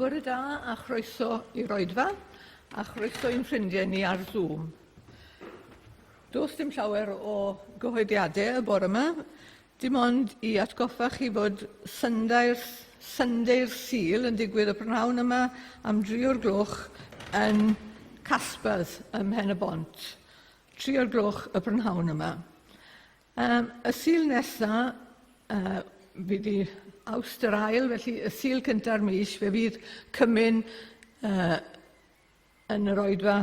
Bore da a chroeso i'r Oedfa, a chroeso i'n ffrindiau ni ar Zoom. Does dim llawer o gyhoeddiadau y bore yma, dim ond i atgoffa chi fod Syndau'r Sul yn digwydd y prynhawn yma am 3 o'r gloch yn Casbedd ym Pen-y-bont. 3 o'r gloch y prynhawn yma. Y Sul nesaf fydd i Awst yr ail, felly y Sul cynta'r mis, fe fydd cymyn yn yr Oedfa,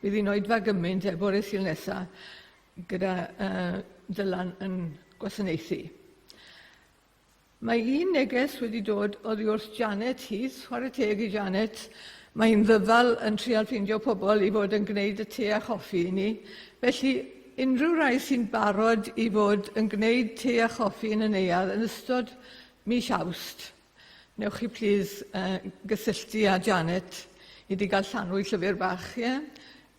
fydd hi'n Oedfa gymaint bore Sul nesaf gyda Dylan yn gwasanaethu. Mae un neges wedi dod oddi wrth Janet Heath, chwarae teg i Janet. Mae'n ddyfal yn trial ffeindio pobl i fod yn gwneud y te a choffi i ni. Felly, unrhyw rai sy'n barod i fod yn gwneud te a choffi yn y neuadd yn ystod mis Awst, newch chi plis gysylltu â Janet i di gael llanw i llyfr bach.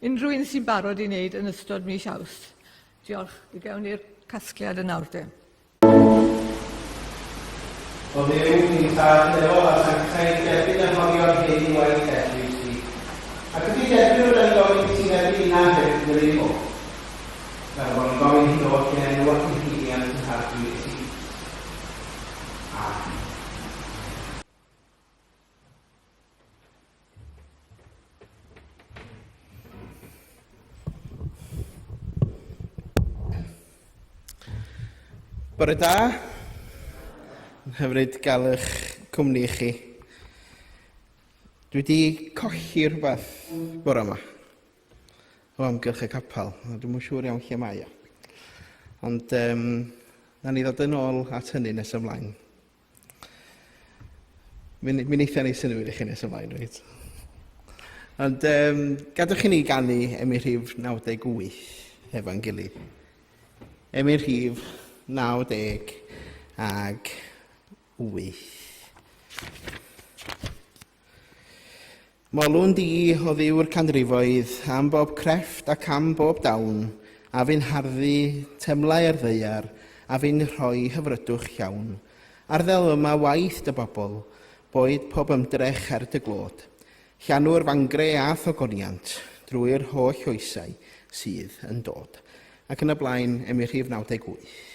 Unrhyw un sy'n barod i wneud yn ystod mis Awst. Diolch. I gewn i'r casgliad yn awr de. O Dduw, ni'n tad efo a sanctaidd derbyn y hofio'r hyn i waith derbyn i ti. Ac ydy derbyn yn gofyn i ti derbyn na hefyd yn ei fod. Fel bod yn gofyn i ddod gen enw ac yn hiliad yn harfu i ti. Amen. Bore da. Hyfryd gael eich cwmni chi. Dwi wedi colli rhywbeth bore yma o amgylch y capel. Dwi'n mwyn siŵr iawn lle mae o. Ond na ni ddod yn ôl at hynny nes ymlaen. Mi'n eitha ni synwyr i chi nes ymlaen, reit? Ond gadwch chi ni ganu Emyr Rhif 98 efo'n gilydd. Emyr Rhif 90 ag 8. Molwn di o ddiw'r canrifoedd am bob crefft ac am bob dawn, a fi'n harddu temlau'r ddeiar, a fi'n rhoi hyfrydwch llawn. Ar ddel yma waith dy bobl, boed pob ymdrech ar dy glod. Llanw'r fangre a thogoniant drwy'r holl oesau sydd yn dod. Ac yn y blaen, Emyr Rhif 98.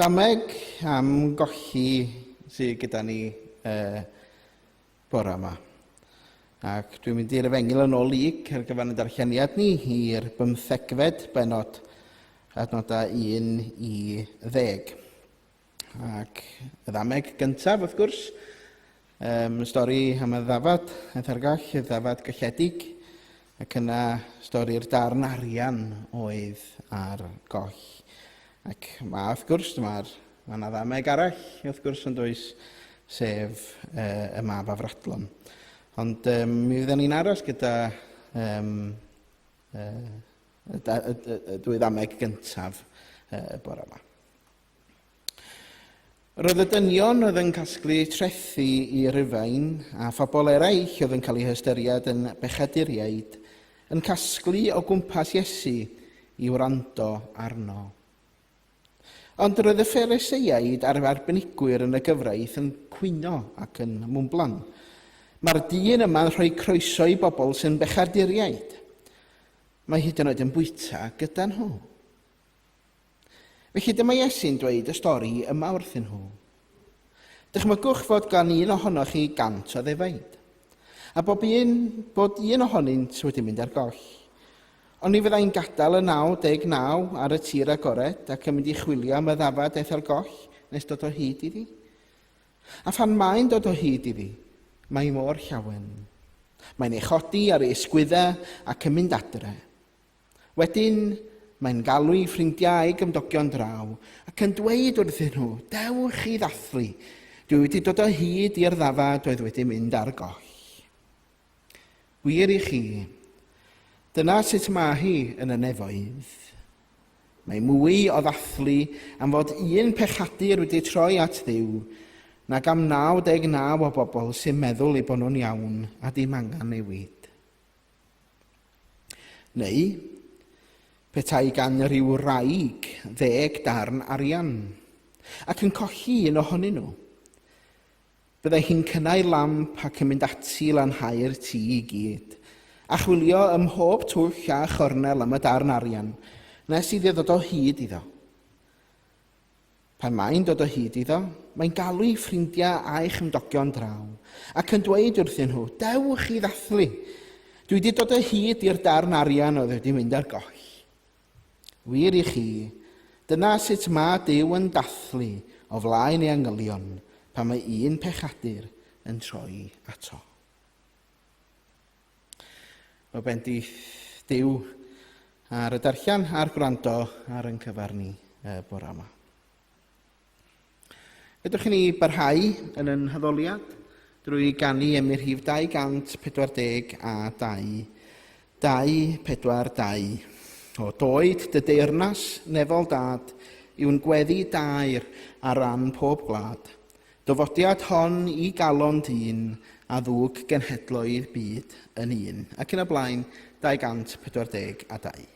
Dameg am golli sydd gyda ni bore yma. Ac dwi'n mynd i'r efengil yn ôl lig ar gyfer y darlleniad ni i'r 15fed benod, adnodau 1 i 10. Ac y ddameg gyntaf, wrth gwrs, stori am y ddafad, y ddargall, y ddafad gylledig, ac yna stori'r darn arian oedd ar goll. Ac wrth gwrs, mae yna ddameg arall, wrth gwrs, yn does, sef y mab Afradlon. Ond mi fydden ni'n aros gyda y dwy ddameg gyntaf y bore yma. Roedd y dynion oedd yn casglu trethu i Rufain a phobl eraill oedd yn cael eu hystyried yn bechaduriaid yn casglu o gwmpas Iesu i wrando arno. Ond roedd y Phariseiaid a'r arbenigwyr yn y gyfraith yn cwyno ac yn mwmblan. Mae'r dyn yma'n rhoi croeso i bobl sy'n bechaduriaid. Mae hyd yn oed yn bwyta gyda nhw. Felly dyma Iesu'n dweud y stori yma wrthyn nhw. Dychmygwch fod gan un ohonoch chi 100 o ddefaid, a bod un ohonynt wedi mynd ar goll. Ond ni fyddai'n gadael y 99 ar y tir agored ac yn mynd i chwilio am y ddafad eithaf goll nes dod o hyd iddi. A phan mae'n dod o hyd iddi, mae mor llawen. Mae'n ei chodi ar ei ysgwyddau ac yn mynd adre. Wedyn, mae'n galw ei ffrindiau a'i gymdogion draw ac yn dweud wrthyn nhw, dewch i ddathlu, dwi wedi dod o hyd i'r ddafad oedd wedi mynd ar goll. Wir i chi, dyna sut mae hi yn y nefoedd. Mae mwy o ddathlu am fod un pechadur wedi troi at Dduw nag am 99 o bobl sy'n meddwl eu bod nhw'n iawn a dim angen newid. Neu, petai gan ryw wraig 10 darn arian ac yn colli un ohonyn nhw. Byddai hi'n cynnau lamp ac yn mynd ati lanhau'r tŷ i gyd, a chwilio ym mhob twll a chornel am y darn arian, nes iddi ddod o hyd iddo. Pan mae'n dod o hyd iddo, mae'n galw ei ffrindiau a'i chymdogion draw, ac yn dweud wrthyn nhw, dewch i ddathlu, dwi wedi dod o hyd i'r darn arian oedd wedi mynd ar goll. Wir i chi, dyna sut mae Duw yn dathlu o flaen ei angylion, pan mae un pechadur yn troi ato. O bendith Duw ar y darllian a'r gwrando ar yn cyfar ni bore yma. Ydych chi'n ei barhau yn yn hyddoliad drwy ganu am i'r rhif 240 a 242. O doed dy deyrnas nefol dad yw'n gweddi dair ar ran pob gwlad. Dofodiad hon i galon dyn a ddwg genhedloedd byd yn un. Ac yn y blaen 240 a 2.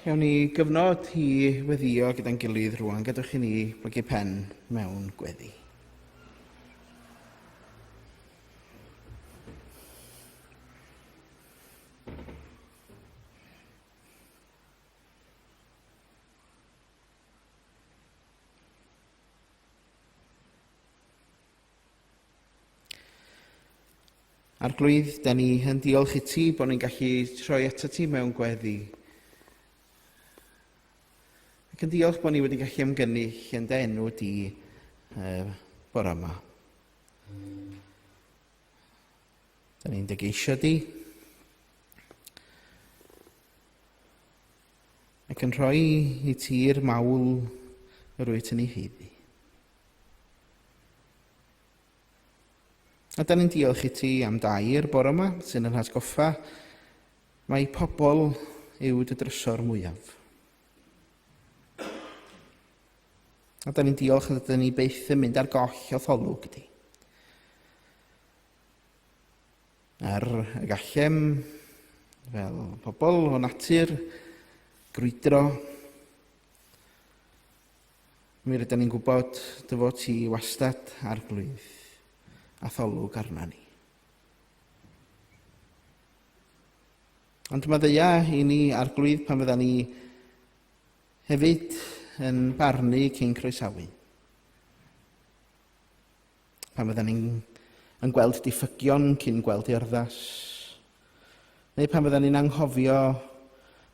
Iawn ni gyfnod i weddio gyda'n gilydd rwan. Gadwch i ni blygu pen mewn gweddi. Arglwydd, da ni yn diolch i ti bod ni'n gallu troi ato ti mewn gweddi. Ac yn diolch bod ni wedi gallu ymgynnull yn dy enw di bore yma. Da ni'n dygeisio di. Ac yn rhoi i ti'r mawl yr wyt yn ei heiddi. A da ni'n diolch i ti am dair bore yma sy'n yn atgoffa mae pobl yw dy drysor mwyaf. A da ni'n diolch na da ni byth yn mynd ar goll o tholwg di. Ar y gallem fel pobl o natur, grwydro, mi rydyn ni'n gwybod dy fod ti wastad arglwydd a tholwg arna ni. Ond mae ddeia i ni arglwydd pan fydda ni hefyd yn barnu cyn croesawu. Pan fydda ni'n gweld diffygion cyn gweld urddas. Neu pan fydda ni'n anghofio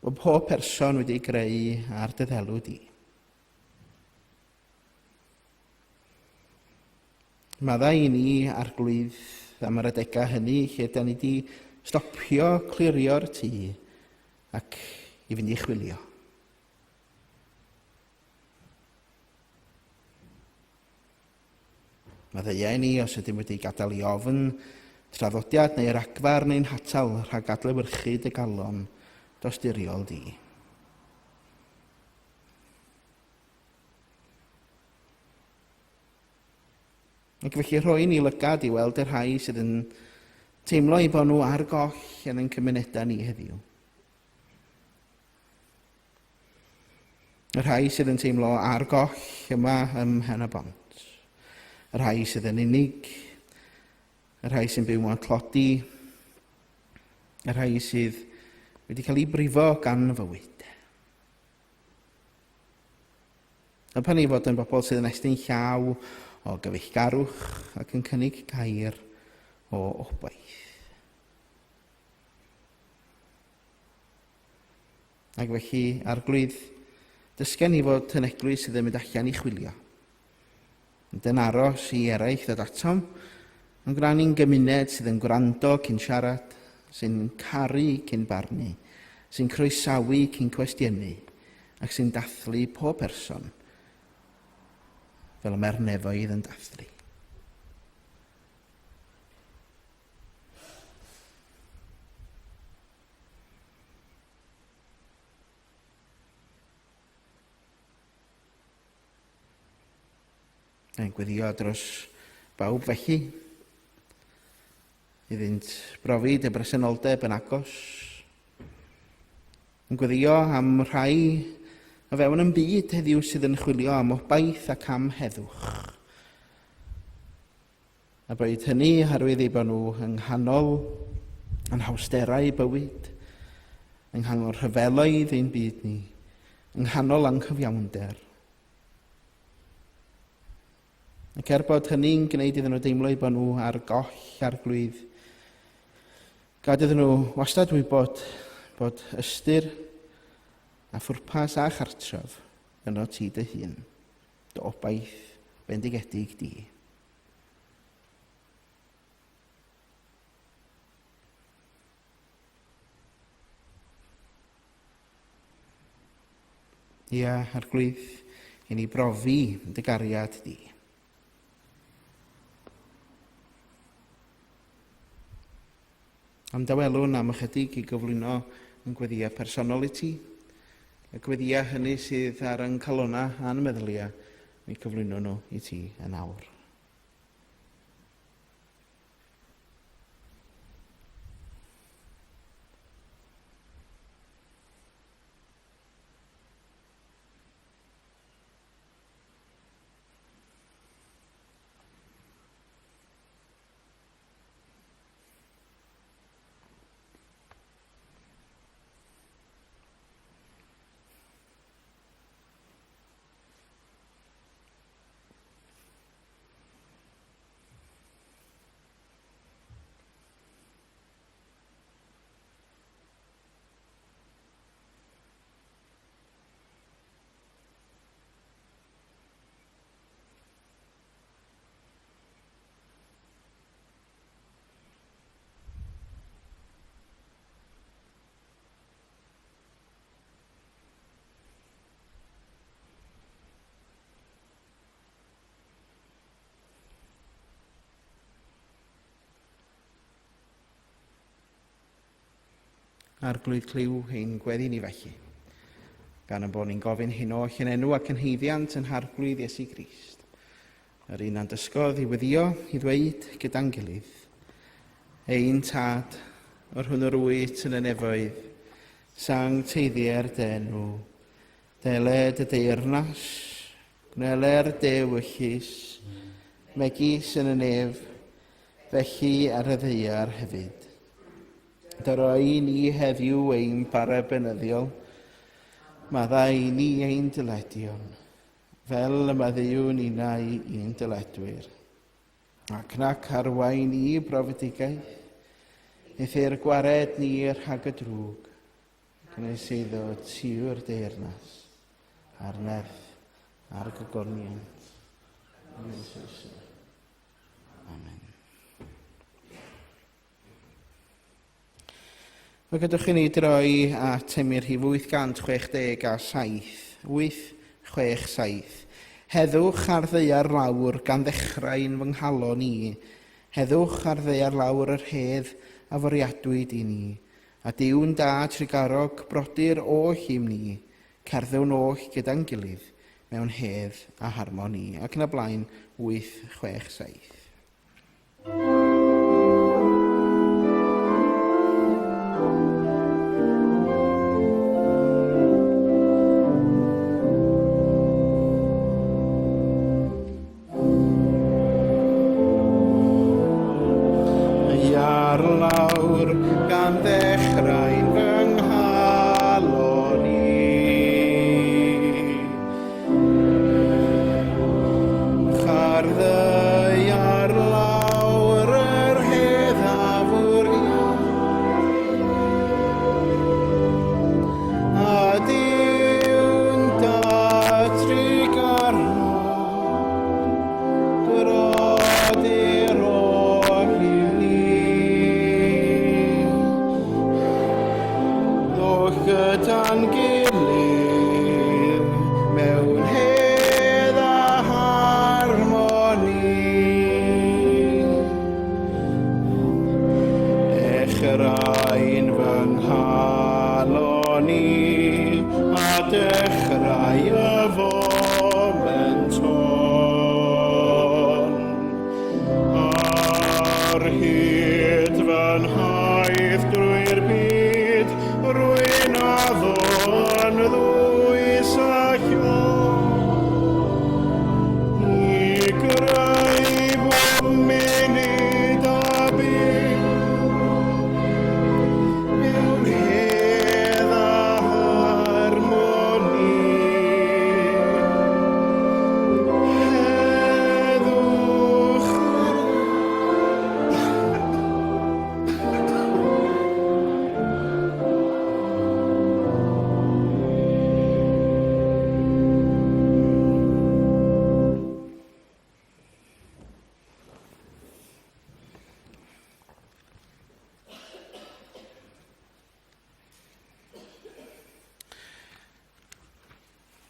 bod pob person wedi'i greu ar dy ddelw di. Madda i ni arglwydd am yr adegau hynny lle da ni wedi stopio clirio'r tŷ ac i fynd i chwilio. Maddeia i ni os ydym wedi gadael i ofn traddodiad neu ragfar neu'n hatal rhag adlewyrchu dy galon dosturiol di. Ac felly rhoi ni lygad i weld y rhai sydd yn teimlo i bod nhw ar goll yn ein cymunedau ni heddiw. Y rhai sydd yn teimlo ar goll yma ym Mhen-y-bont. Y rhai sydd yn unig. Y rhai sy'n byw mewn tlodi. Y rhai sydd wedi cael ei brifo gan fywyd. A pan ni fod yn bobl sydd yn estyn llaw o gyfeillgarwch ac yn cynnig gair o obaith. Ac felly, arglwydd, dysgen ni fod yn eglwys sydd yn mynd allan i chwilio. Yn aros i eraill ddod atom, yn gwneud ni'n gymuned sydd yn gwrando cyn siarad, sy'n caru cyn barnu, sy'n croesawu cyn cwestiynu, ac sy'n dathlu pob person fel y mae'r nefoedd yn dathlu. Yn gweddio dros bawb felly, iddynt brofi dy bresenoldeb yn agos. Yn gweddio am rhai o fewn yn byd heddiw sydd yn chwilio am obaith ac am heddwch. A bod hynny oherwydd ei bod nhw yng nghanol yn hawsterau bywyd, yng nghanol rhyfeloedd ein byd ni, yng nghanol anghyfiawnder. Ac bod hynny'n gwneud iddyn nhw deimlo i bod nhw ar goll arglwydd, gad iddyn nhw wastad wybod bod ystyr a phwrpas a chartref yno ti dy hun, dy obaith bendigedig di. Ia, arglwydd, i ni brofi dy gariad di. Am dawelwn am ychydig i gyflwyno yn gweddiau personol i ti, y gweddiau hynny sydd ar yn calona a'n meddylia, mi cyflwyno nhw i ti yn awr. arglwydd cliw ein gweddi ni felly. Gan y bod ni'n gofyn hyn oll yn enw ac yn heiddiant yn harglwydd Iesu Grist. Yr un a'n dysgodd i weddio i ddweud gyda'n gilydd. Ein tad, o'r hwn o'r wyt yn y nefoedd, sang teiddiau'r denw, deled y deyrnas, gwneler dewyllus, megis yn y nef, felly ar y ddeiar hefyd. Dyroi ni heddiw ein para benyddiol, maddau ni ein dyledion, fel y maddiwn unau i'n dyledwyr. Ac nac arwain i brofedigaeth, eithyr gwared ni rhag y drwg, gynnes iddo tiw'r deyrnas, a'r nerth, a'r gogoniant. Amen. Mae gydwch chi ni droi at Emyr Rhif 867. Heddwch ar ddeiar lawr gan ddechrau'n fy nghalon ni. Heddwch ar ddeiar lawr yr hedd a fwriadwyd i ni. A diwn da trigarog brodyr oll i'm ni. Cerddwn oll gyda'n gilydd mewn hedd a harmoni. Ac yn y blaen 867.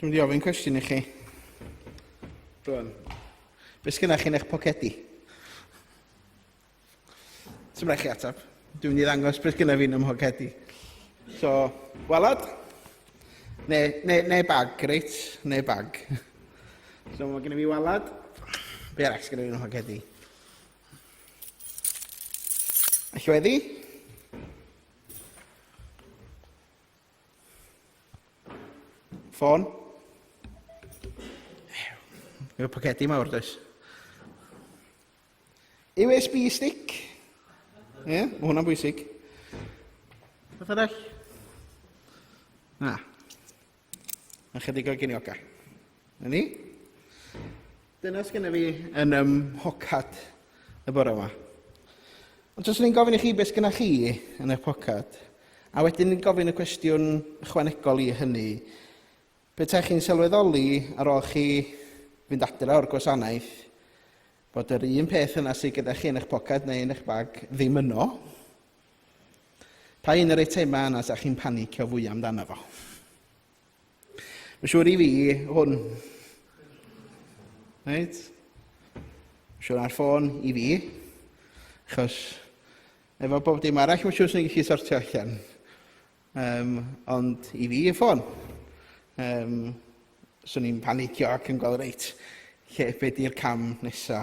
Dwi'n mynd i ofyn cwestiwn i chi. Rwan. Be sgynna chi'n eich pocedi? Sym rhaid chi atab. Dwi'n mynd i ddangos be sgynna fi'n ym mhocedi. So, walad? Ne bag, reit? Ne bag. So, mae gen i fi walad. Be arall sgynna fi'n ym mhocedi? Allweddi? Ffôn? Efo pocedi mawr, does? USB stick. Ie, mae hwnna'n bwysig. Beth arall? Na. Ychydig o ginioga. Yni? Dyna sgynna fi yn hocad y bore yma. Ond os ni'n gofyn i chi beth sgynna chi yn eich pocad, a wedyn ni'n gofyn y cwestiwn ychwanegol i hynny, beth chi'n sylweddoli ar ôl chi fynd adra o'r gwasanaeth, bod yr un peth yna sydd gyda chi yn eich pocad neu yn eich bag ddim yno, pa un yr eitema yna sa chi'n panicio fwy amdano fo? Mae'n siŵr i fi hwn. Right? Mae'n siŵr ar ffôn i fi, achos efo bob dim arall mae'n siŵr sy'n gallu sortio allan. ond i fi y ffôn. Swn i'n panicio ac yn gweld reit, be di'r cam nesa.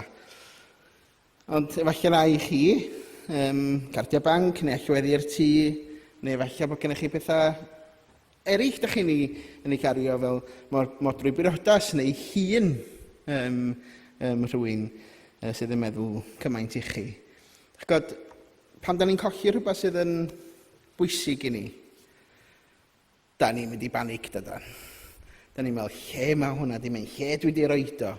Ond efallai rai i chi, cardiau banc neu allweddi'r tŷ, neu efallai bod gennych chi bethau eraill da chi'n ei gario fel modrwy briodas neu hun rhywun sydd yn meddwl cymaint i chi. Chod, pan da ni'n colli rhywbeth sydd yn bwysig i ni, da ni'n mynd i banig dydan. Da ni'n meddwl, lle mae hwnna di mynd, lle dwi di roed o.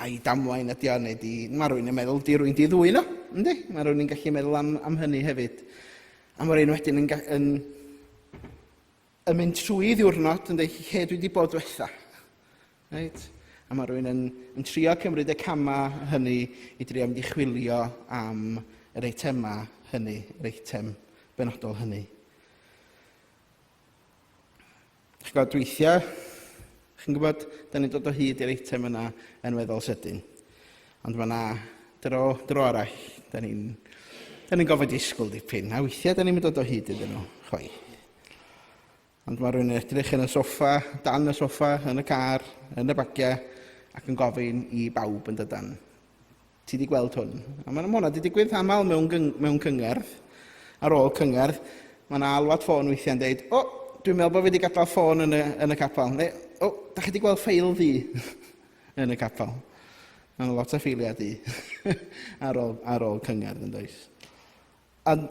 A'i damwain ydi o, neu mae rwy'n yn meddwl di rwy'n di ddwyn o, ynddi? Mae rwy'n yn gallu meddwl am hynny hefyd. A mae rwy'n wedyn yn mynd trwy ddiwrnod yn dweud, lle dwi wedi bod diwetha. Right? A mae rwy'n yn trio cymryd y cama hynny i drio mynd i chwilio am yr eitema hynny, yr eitem benodol hynny. Chi'n gwybod, weithiau, chi'n gwybod, da ni'n dod o hyd i'r eitem yna yn weddol sydyn. Ond mae yna dro arall, da ni'n gofod disgwyl dipyn, a weithiau da ni'n dod o hyd iddyn nhw, choi. Ond mae rhywun yn edrych yn y soffa, dan y soffa, yn y car, yn y bagiau, ac yn gofyn i bawb yn dydan. Ti di gweld hwn? A mae hwnna wedi digwydd aml mewn cyngerdd. Ar ôl cyngerdd, mae yna alwad ffôn weithiau'n dweud, dwi'n meddwl bod fi wedi gadael ffôn yn y capel. Neu, da chi wedi gweld ffeil di yn y capel. Mae'n lot o ffeiliau di ar ôl cyngerdd yn does. Ond,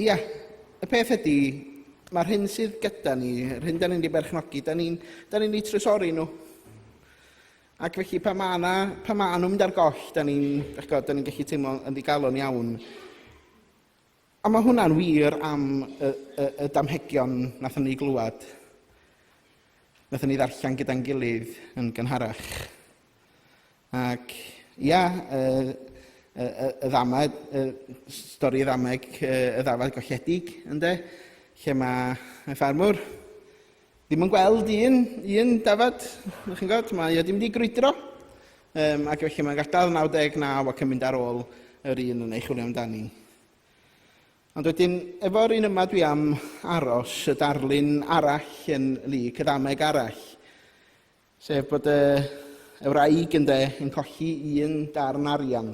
ia, y peth ydy, mae'r hyn sydd gyda ni, yr hyn da ni'n ei berchnogi, da ni'n ei trysori nhw. Ac felly, pa ma nhw'n mynd ar goll, da ni'n gallu teimlo yn ddigalon iawn. A mae hwnna'n wir am y damhegion nathon ni glwad. Nathon ni ddarllen gyda'n gilydd yn gynharach. Ac, ia, y ddamad, stori y ddameg, y ddafad golledig, ynddo, lle mae y ffarmwr ddim yn gweld un dafad, chi'n gwybod, mae o ddim wedi grwydro, ac felly mae'n gadael 99 ac yn mynd ar ôl yr un yn ei chwilio amdani. Ond wedyn, efo'r un yma dwi am aros, y darlun arall yn lyg, y ddameg arall, sef bod y wraig yn colli un darn arian.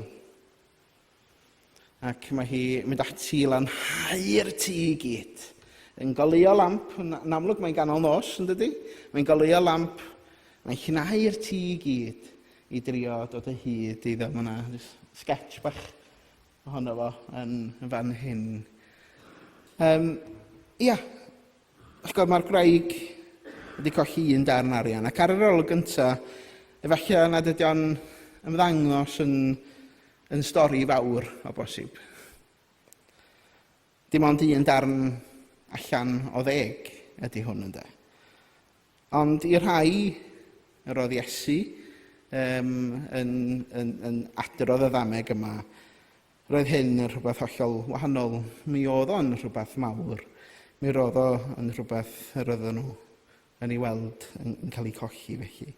Ac mae hi mynd ati i lanhau'r tŷ i gyd. Yn goleuo lamp, yn amlwg mae'n ganol nos, yn dydy? Mae'n goleuo lamp, mae'n llnau'r tŷ i gyd i drio dod o hyd iddo. Mae yna sketch bach ohono fo yn fan hyn. Ia, mae'r graig wedi colli un darn arian, ac ar yr olwg gyntaf, efallai nad ydy o'n ymddangos yn stori fawr o bosib. Dim ond un darn allan o 10 ydy hwn ynddo. Ond i rhai, yr oedd Iesu yn adrodd y ddameg yma, roedd hyn yn rhywbeth hollol wahanol. Mi oedd o'n rhywbeth mawr. Mi roedd o yn rhywbeth yr oedden nhw yn ei weld yn cael ei colli felly.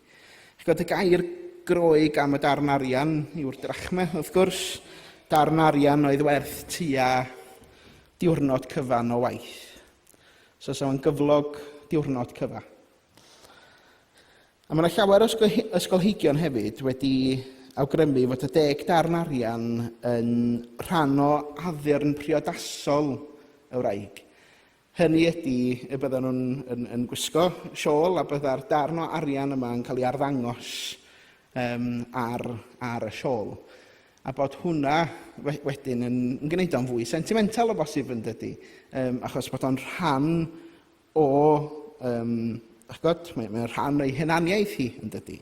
Y gair groeg am y darn arian yw'r drachme, wrth gwrs. Darn arian oedd werth tua diwrnod cyfan o waith. So yn gyflog diwrnod cyfa. A mae yna llawer o ysgolheigion hefyd wedi awgrymu fod y 10 darn arian yn rhan o addurn priodasol y wraig. Hynny ydy y bydden nhw'n yn gwisgo siôl a bydda'r darn o arian yma yn cael ei arddangos ar y siôl. A bod hwnna wedyn yn gwneud o'n fwy sentimental o bosib yn dydy. Achos bod o'n rhan o, mae'n rhan o'i hunaniaeth hi yn dydy.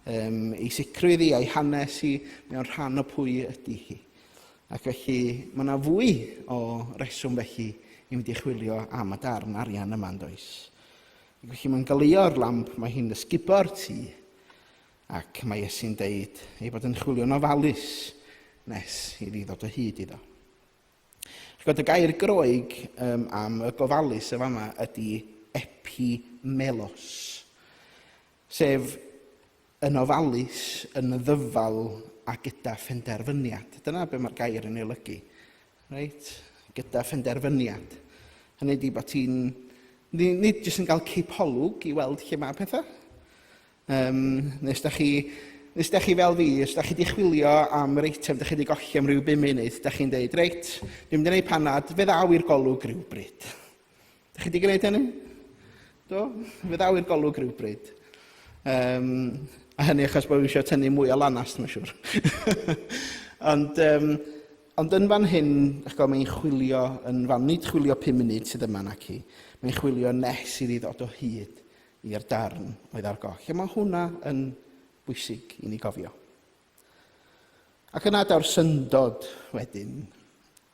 Ei sicrwydd hi, ei hanes hi, mae'n rhan o pwy ydy hi. Ac felly mae yna fwy o reswm felly i mynd i chwilio am y darn arian yma yn does. Ac felly mae'n goleuo'r lamp, mae hi'n ysgubo'r tŷ, ac mae Iesu'n deud ei bod yn chwilio'n ofalus nes i ddod o hyd iddo. Y gair groeg am y gofalus y fama ydy epimelos, sef yn ofalus, yn ddyfal a gyda phenderfyniad. Dyna be mae'r gair yn ei olygu. Right? Gyda phenderfyniad. Hynny ydi bod ti'n nid jyst yn cael cipolwg i weld lle mae pethau. Nes da chi fel fi, os da chi wedi chwilio am yr eitem, da chi wedi golli am ryw 5 munud, da chi'n dweud, reit, dwi'n mynd i wneud panad, fe ddaw i'r golwg rhywbryd. Da chi wedi gwneud hynny? Do? Fe ddaw i'r golwg rhywbryd. A hynny achos bod fi eisiau tynnu mwy o lanast, mae'n siŵr. Ond yn fan hyn, mae'n chwilio, nid chwilio 5 munud sydd yma nac i, mae'n chwilio nes i ddod o hyd i'r darn oedd ar goll. A mae hwnna yn bwysig i ni gofio. Ac yna daw'r syndod wedyn,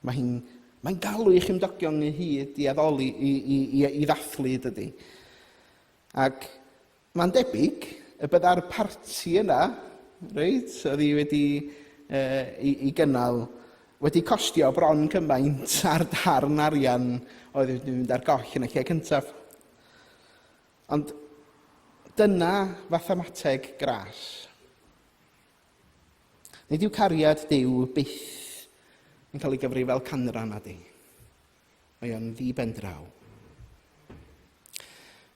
mae'n galw i chymdogion i hyd i addoli, i ddathlu dydy. Ac mae'n debyg y bydda'r parti yna, reit, oedd hi wedi i gynnal, wedi costio bron cymaint ar darn arian oedd wedi mynd ar goll yn y lle cyntaf. Ond dyna fathemateg gras. Nid yw cariad Duw byth yn cael ei gyfri fel canran na di. Mae o'n ddibendraw.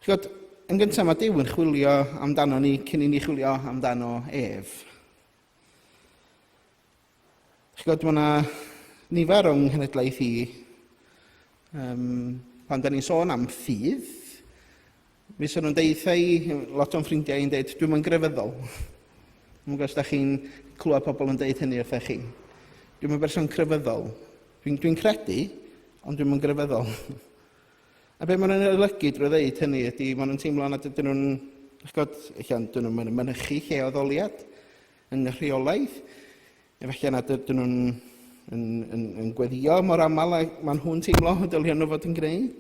Chod, yn gyntaf mae Duw yn chwilio amdano ni cyn i ni chwilio amdano ef. Chod, mae yna nifer o'n nghenedlaeth i, pan da ni'n sôn am ffydd, mi sy'n nhw'n deithau, lot o'n ffrindiau yn dweud, dwi'n yn grefyddol. Dwi'n gwybod os da chi'n clywed pobl yn deud hynny wrthych chi. Dwi'n yn berson crefyddol. Dwi'n credu, ond dwi'n yn grefyddol. A be maen nhw'n olygu drwy ddeud hynny ydy, maen nhw'n teimlo nad ydyn nhw'n, dyn nhw'n mynychu lle o ddoliad yn y rheolaidd. Efallai nad ydyn nhw'n yn gweddio mor aml a maen nhw'n teimlo y dylion nhw fod yn gwneud.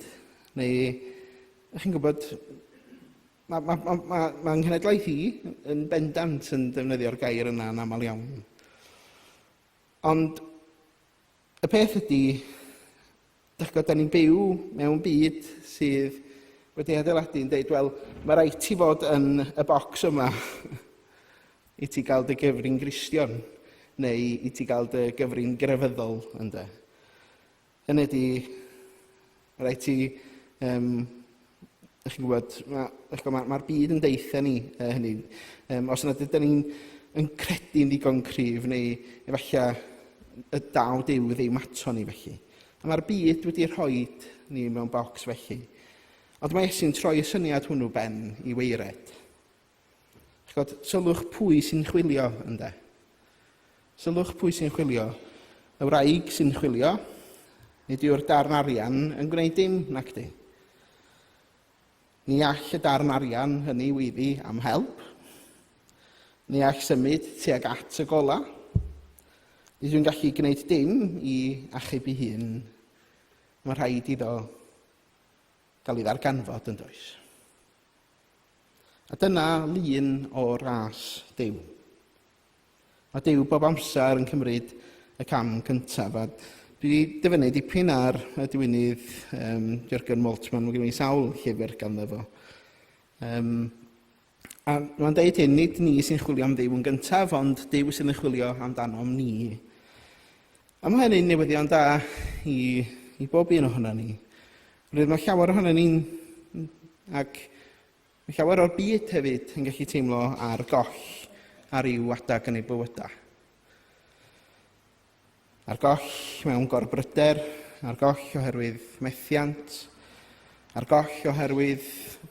Neu, ych chi'n gwybod, mae'n nghenedlaeth i yn bendant yn defnyddio'r gair yna yn aml iawn. Ond y peth ydy, da ni'n byw mewn byd sydd wedi adeiladu yn dweud, wel, mae rhaid ti fod yn y bocs yma i ti gael dy gyfri'n Gristion, neu i ti gael dy gyfri'n grefyddol ynde. Hynny ydy, rhaid ti, ych chi'n gwybod, mae'r byd yn deitha ni hynny. Os nad ydyn ni'n credu'n ddigon cryf, neu efallai y daw Duw ddim ato ni felly. A mae'r byd wedi rhoi ni mewn bocs felly. Ond mae Iesu'n troi y syniad hwnnw ben i weired. Sylwch pwy sy'n chwilio ynde. Sylwch pwy sy'n chwilio. Y wraig sy'n chwilio, nid yw'r darn arian yn gwneud dim nac di. Ni all y darn arian hynny weiddi am help. Ni all symud tuag at y gola. Nid yw'n gallu gwneud dim i achub ei hun. Mae rhaid iddo gael ei ddarganfod yn does. A dyna lun o ras Duw. Mae Duw bob amser yn cymryd y cam cyntaf. A dwi wedi dyfynnu dipyn ar y diwynydd Jürgen Moltmann. Mae gen i sawl llyfr ganddo fo. A mae'n deud hyn, nid ni sy'n chwilio am Duw yn gyntaf, ond Duw sy'n chwilio amdano am ni. A mae hynny'n newyddion da i bob un ohono ni. Mae llawer ohono ni'n, ac mae llawer o'r byd hefyd yn gallu teimlo ar goll ar i'w adag yn ei bywydau. Ar goll mewn gorbryder, ar goll oherwydd methiant, ar goll oherwydd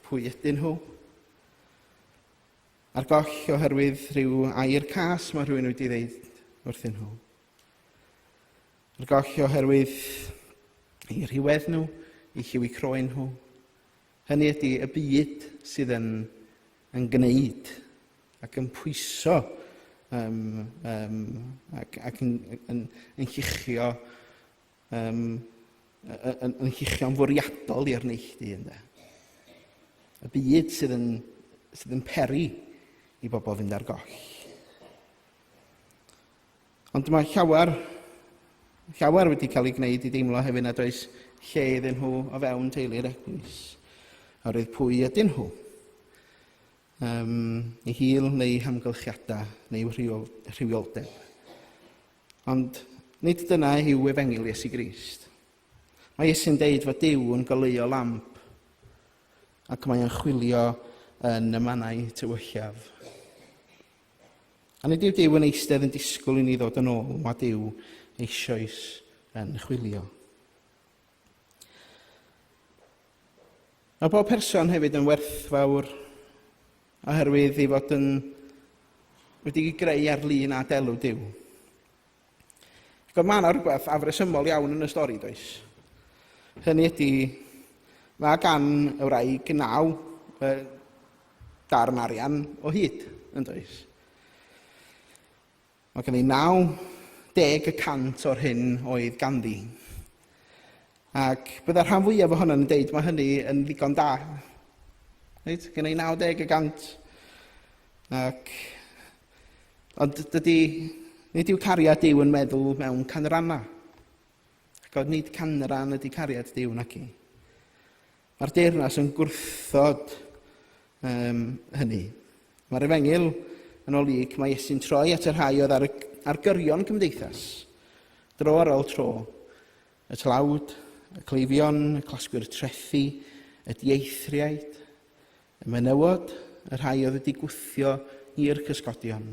pwy ydyn nhw, ar goll oherwydd rhyw air cas mae rhywun wedi ddeud wrthyn nhw, ar goll oherwydd eu rhywedd nhw, eu lliw eu croen nhw. Hynny ydy y byd sydd yn gwneud ac yn pwyso ac yn lluchio yn lluchio'n fwriadol i'r neilltu ynde. Y byd sydd yn peri i bobl fynd ar goll. Ond mae llawer wedi cael ei gwneud i deimlo hefyd nad oes lle iddyn nhw o fewn teulu'r eglwys. Oherwydd pwy ydyn nhw. Eu hil neu hamgylchiadau neu rhywioldeb. Ond nid dyna yw efengil Iesu Grist. Mae Iesu'n deud fod Duw yn goleuo lamp ac mae e'n chwilio yn y mannau tywyllaf. A nid yw Duw yn eistedd yn disgwyl i ni ddod yn ôl, mae Duw eisoes yn chwilio. Mae bob person hefyd yn werthfawr oherwydd ei fod wedi greu ar lun a delw Duw. Mae yna rhywbeth afresymol iawn yn y stori, does? Hynny ydy, mae gan y wraig 9 darn arian o hyd, yn does? Mae gen i 90% o'r hyn oedd ganddi. Ac byddai'r rhan fwyaf ohono'n deud mae hynny yn ddigon da. Right? Gen i 90%. Ond nid yw cariad Duw yn meddwl mewn canrannau. Ac oedd nid canran ydy cariad Duw nac i. Mae'r deyrnas yn gwrthod hynny. Mae'r Efengyl yn olyg, mae Iesu'n troi at y rhai oedd ar gyrion cymdeithas, dro ar ôl tro, y tlawd, y cleifion, y clasgwyr trethu, y dieithriaid, y menywod, y rhai oedd wedi gwthio i'r cysgodion.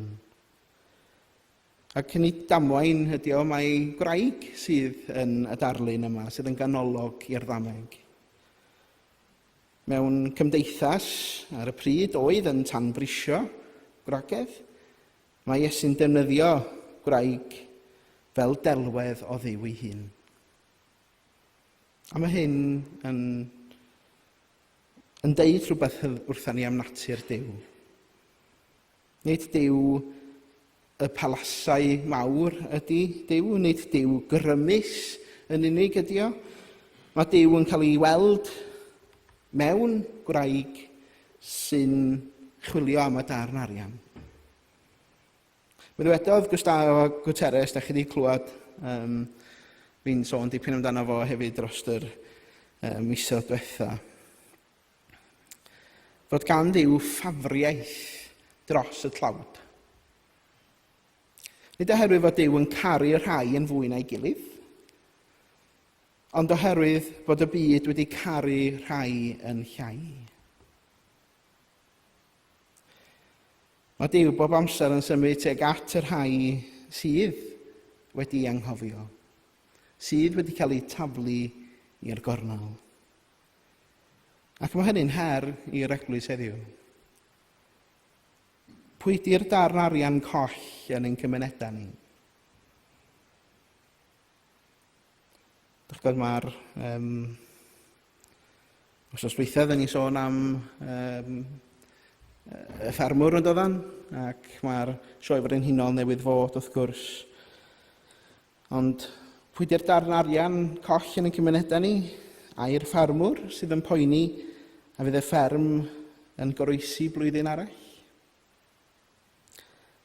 Ac yn ei damwain ydy o, mae gwraig sydd yn y darlun yma, sydd yn ganolog i'r ddameg. Mewn cymdeithas ar y pryd oedd yn tanbrisio gwragedd, mae Iesu'n defnyddio gwraig fel delwedd o Dduw ei hun. A mae hyn yn deud rhywbeth wrthon ni am natur Duw. Nid Duw y palasau mawr ydy Duw, nid Duw grymus yn unig ydy o. Mae Duw yn cael ei weld mewn gwraig sy'n chwilio am y darn arian. Fe ddywedodd Gustavo Guterres, da chi wedi clywed fi'n sôn dipyn amdano fo hefyd dros yr misoedd diwetha, fod gan Duw ffafriaeth dros y tlawd. Nid oherwydd fod Duw yn caru y rhai yn fwy na'i gilydd, ond oherwydd bod y byd wedi caru rhai yn llai. Mae Duw bob amser yn symud tuag at y rhai sydd wedi anghofio, sydd wedi cael ei taflu i'r gornel. Ac mae hynny'n her i'r eglwys heddiw. Pwy di'r darn arian coll yn ein cymunedau ni? Dych gwybod, mae'r wsos dwytha ni sôn am y ffermwr yn doddan, ac mae'r sioe frenhinol newydd fod wrth gwrs. Ond pwy di'r darn arian coll yn ein cymunedau ni? Ai'r ffermwr sydd yn poeni a fydd y fferm yn goroesi blwyddyn arall?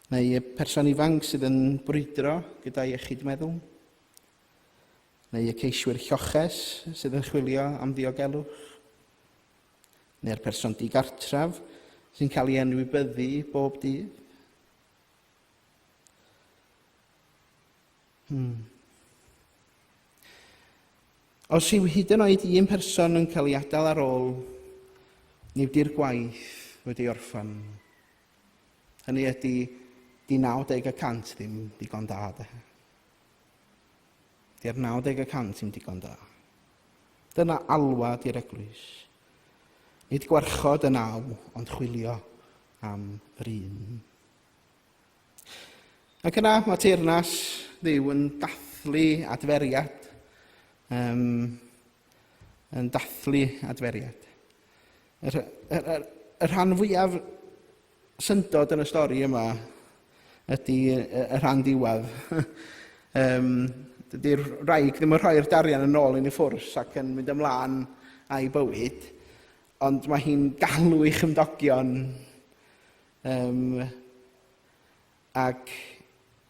Neu y person ifanc sydd yn brwydro gyda iechyd meddwl? Neu y ceiswyr lloches sydd yn chwilio am ddiogelwch? Neu'r person digartraf sy'n cael ei enwybyddu bob dydd? Os yw hyd yn oed un person yn cael ei adael ar ôl, nid yw'r gwaith wedi orffan. Hynny ydy, di 90% ddim digon da. Di'r 90% ddim digon da. Dyna alwad i'r eglwys. Nid gwarchod y 9, ond chwilio am yr 1. Ac yna mae teyrnas Dduw yn dathlu adferiad. Yn dathlu adferiad. Y rhan fwyaf syndod yn y stori yma ydy y rhan diwedd. Dydy'r wraig ddim yn rhoi'r darian yn ôl yn ei ffwrs ac yn mynd ymlaen a'i bywyd, ond mae hi'n galw ei chymdogion ac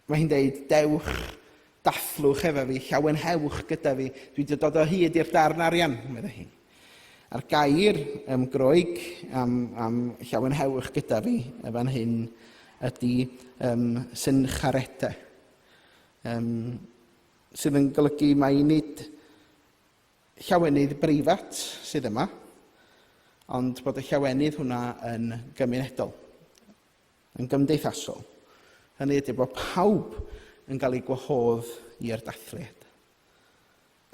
mae hi'n deud, dewch, dathlwch efo fi, llawenhewch gyda fi, dwi wedi dod o hyd i'r darn arian, meddwl hi. A'r gair Groeg am llawenhewch gyda fi, efo'n hyn, ydy syncharete, sydd yn golygu mai nid llawenydd breifat sydd yma, ond bod y llawenydd hwnna yn gymunedol, yn gymdeithasol. Hynny ydy bod pawb yn cael ei gwahodd i'r dathliad.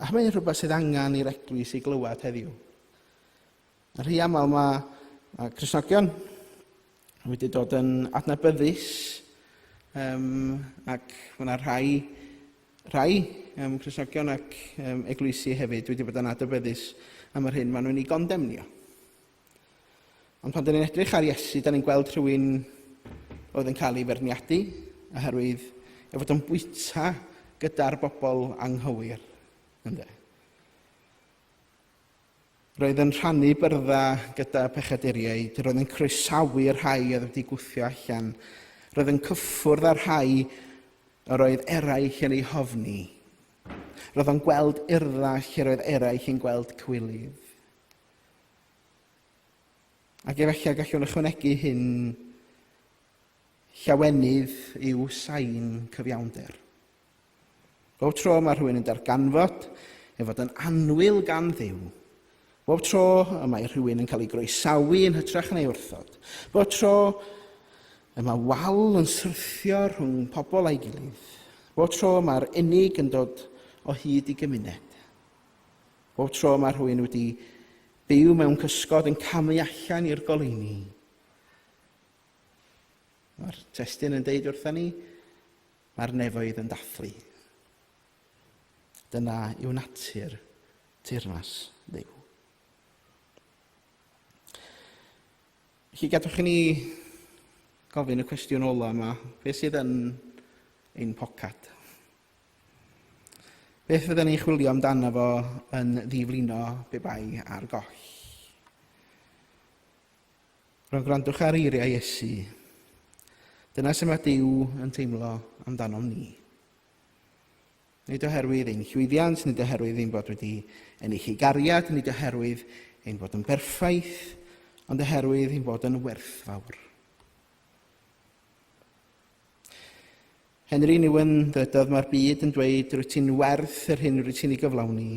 A mae'n rhywbeth sydd angen i'r eglwys i glywed heddiw. Yn rhy aml mae Cristnogion wedi dod yn adnabyddus, ac mae yna rhai Cristnogion ac eglwysi hefyd wedi bod yn adnabyddus am yr hyn maen nhw'n ei gondemnio. Ond pan dyn ni'n edrych ar Iesu, dyn ni'n gweld rhywun oedd yn cael ei ferniadu, oherwydd ei fod yn bwyta gyda'r bobl anghywir. Roedd yn rhannu byrddau gyda pechaduriaid, roedd yn croesawu rhai oedd wedi gwthio allan, roedd yn cyffwrdd ar rhai yr oedd eraill yn ei hofni. Roedd yn gweld urddas lle roedd eraill yn gweld cywilydd. Ac efallai gallwn ychwanegu hyn, llawenydd yw sain cyfiawnder. Bob tro mae rhywun yn darganfod ei fod yn anwyl gan Dduw. Bob tro mae rhywun yn cael ei groesawu yn hytrach neu wrthod. Bob tro mae wal yn syrthio rhwng pobl a'i gilydd. Bob tro mae'r unig yn dod o hyd i gymuned. Bob tro mae rhywun wedi byw mewn cysgod yn camu allan i'r goleuni. Mae'r testun yn deud wrthyn ni, mae'r nefoedd yn dathlu. Dyna yw natur teyrnas Dduw. Felly gadwch i ni gofyn y cwestiwn ola yma, beth sydd yn ein pocad? Beth fydden ni'n chwilio amdano fo yn ddiflino be bai ar goll? Rwy'n gwrandwch ar eiriau Iesu. Dyna sut mae Duw yn teimlo amdano ni. Nid oherwydd ein llwyddiant, nid oherwydd ein bod wedi ennill ei gariad, nid oherwydd ein bod yn berffaith, ond oherwydd ein bod yn werthfawr. Henry Newen ddydodd mae'r byd yn dweud rwyt ti'n werth yr hyn rwyt ti'n ei gyflawni,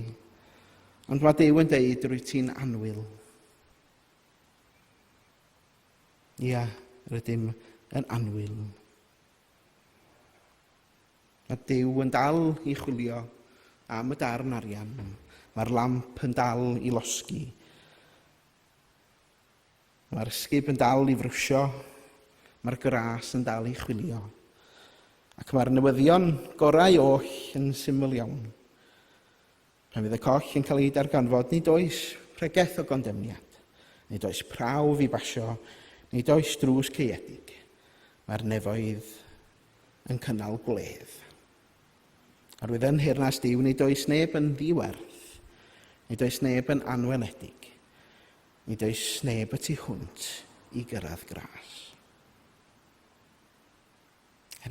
ond mae Duw yn dweud rwyt ti'n anwyl. Ia, rydym yn anwyl. Mae Duw yn dal i chwilio am y darn arian. Mae'r lamp yn dal i losgi. Mae'r ysgub yn dal i frwsio. Mae'r gras yn dal i chwilio. Ac mae'r newyddion gorau oll yn syml iawn. Pan fydd y coll yn cael ei darganfod, nid oes pregeth o gondemniad, nid oes prawf i basio, nid oes drws caeedig. Mae'r nefoedd yn cynnal gwledd. Arwydd yn hirnas Duw, nid oes neb yn ddiwerth, nid oes neb yn anweledig, nid oes neb y tu hwnt i gyrraedd gras.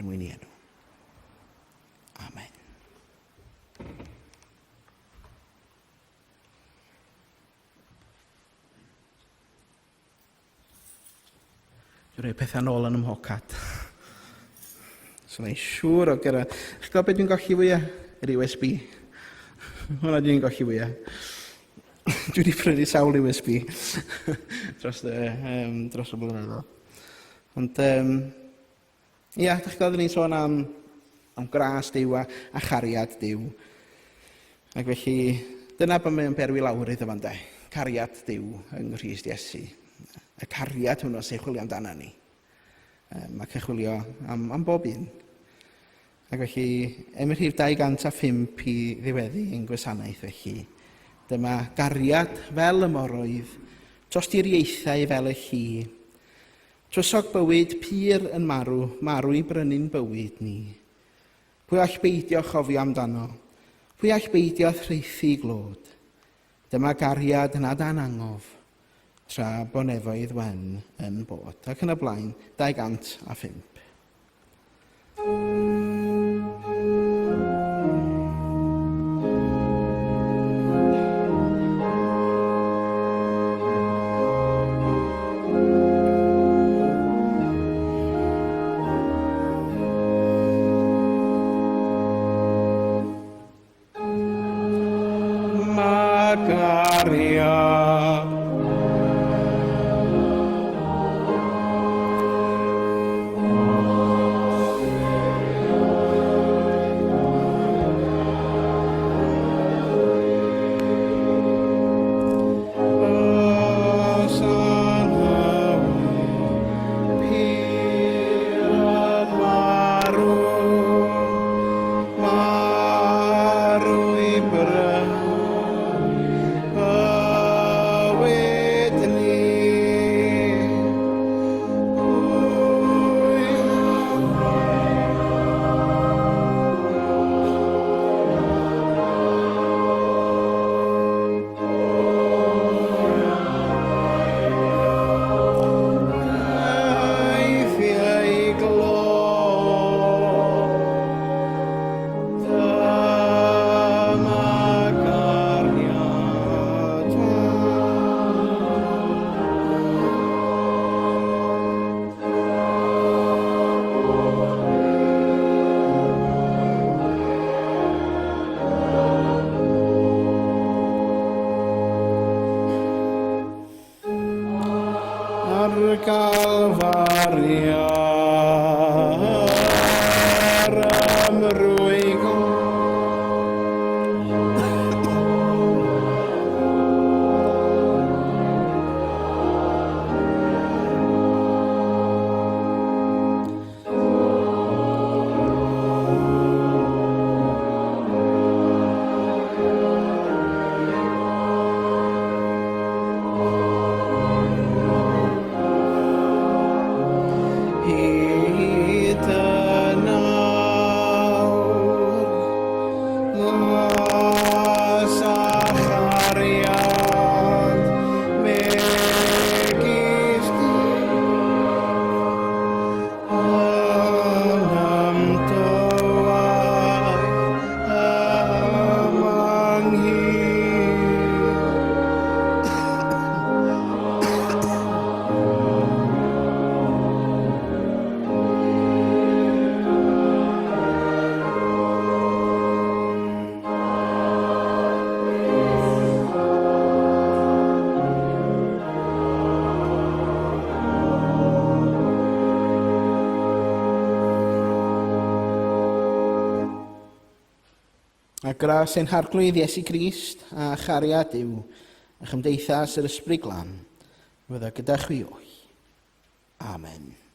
Mwyn i enw. Amen. Dwi'n rhoi pethau nôl yn ymhocad. So mae'n siŵr o gyrra. Chi'n gwybod beth dwi'n golli fwyaf? Yr USB. Hwna dwi'n golli fwyaf. Dwi wedi prynu sawl USB dros y blynyddoedd. Ond, ia, dych chi'n ni'n sôn am gras Duw a chariad Duw. Ac felly, dyna bod mae'n berwi lawr iddo fan de. Cariad Duw yng Nghrist Iesu. Y cariad hwnnw sy'n chwilio amdano ni. Mae chwilio am bob un. Ac felly, rhif 205 i ddiweddu yn gwasanaeth felly. Dyma gariad fel y moroedd, tosturiaethau fel y llu. Trysog bywyd pyr yn marw i brynu'n bywyd ni. Pwy all beidio chofio amdano? Pwy all beidio threithi glod? Dyma gariad nad anangof, tra bonefoedd wen yn bod. Ac yn y blaen, 205. amrwygo. A gras ein harglwydd Iesu Grist a chariad Duw a chymdeithas yr Ysbryd Glân, fydda gyda chwi o'i. Amen.